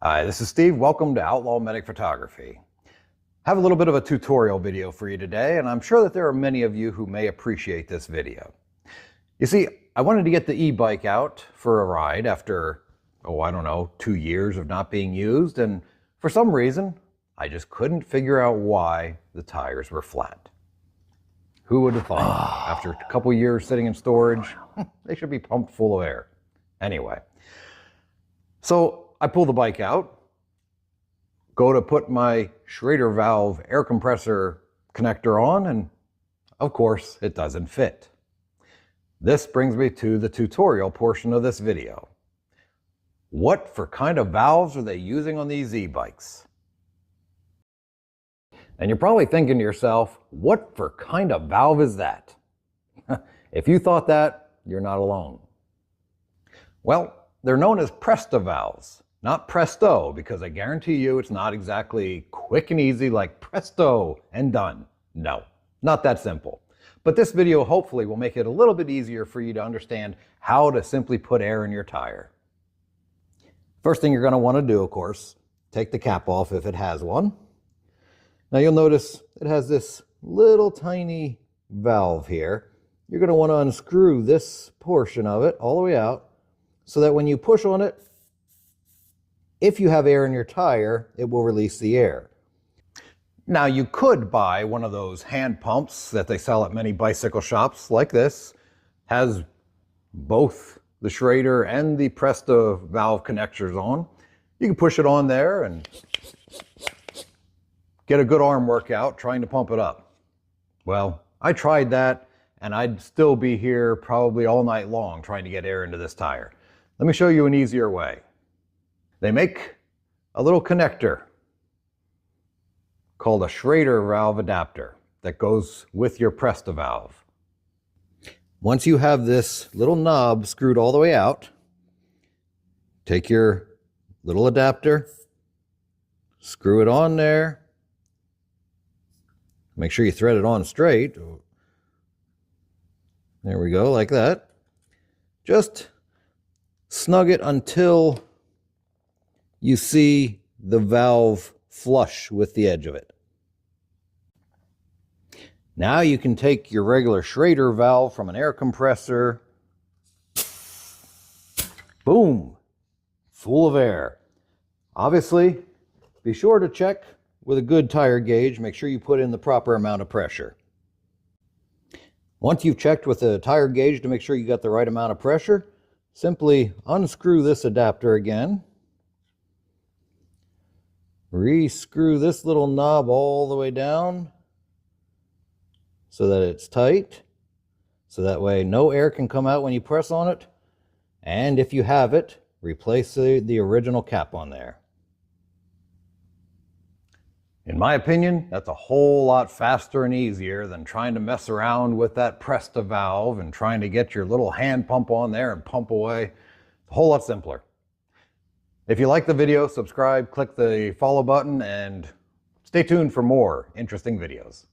Hi, this is Steve. Welcome to Outlaw Medic Photography. I have a little bit of a tutorial video for you today, and I'm sure that there are many of you who may appreciate this video. You see, I wanted to get the e-bike out for a ride after, I don't know, 2 years of not being used, and for some reason, I just couldn't figure out why the tires were flat. Who would have thought? After a couple years sitting in storage, they should be pumped full of air. Anyway, so I pull the bike out, go to put my Schrader valve air compressor connector on, and of course it doesn't fit. This brings me to the tutorial portion of this video. What for kind of valves are they using on these e-bikes? And you're probably thinking to yourself, what for kind of valve is that? If you thought that, you're not alone. Well, they're known as Presta valves. Not Presto, because I guarantee you it's not exactly quick and easy like Presto and done. No, not that simple. But this video hopefully will make it a little bit easier for you to understand how to simply put air in your tire. First thing you're going to want to do, of course, take the cap off if it has one. Now you'll notice it has this little tiny valve here. You're going to want to unscrew this portion of it all the way out so that when you push on it, if you have air in your tire, it will release the air. Now you could buy one of those hand pumps that they sell at many bicycle shops like this. Has both the Schrader and the Presta valve connectors on. You can push it on there and get a good arm workout trying to pump it up. Well, I tried that and I'd still be here probably all night long trying to get air into this tire. Let me show you an easier way. They make a little connector called a Schrader valve adapter that goes with your Presta valve. Once you have this little knob screwed all the way out, take your little adapter, screw it on there. Make sure you thread it on straight. There we go, like that. Just snug it until you see the valve flush with the edge of it. Now you can take your regular Schrader valve from an air compressor. Boom! Full of air. Obviously, be sure to check with a good tire gauge. Make sure you put in the proper amount of pressure. Once you've checked with the tire gauge to make sure you got the right amount of pressure, simply unscrew this adapter again. Rescrew this little knob all the way down so that it's tight, so that way no air can come out when you press on it. And if you have it, replace the original cap on there. In my opinion, that's a whole lot faster and easier than trying to mess around with that Presta valve and trying to get your little hand pump on there and pump away. It's a whole lot simpler. If you like the video, subscribe, click the follow button, and stay tuned for more interesting videos.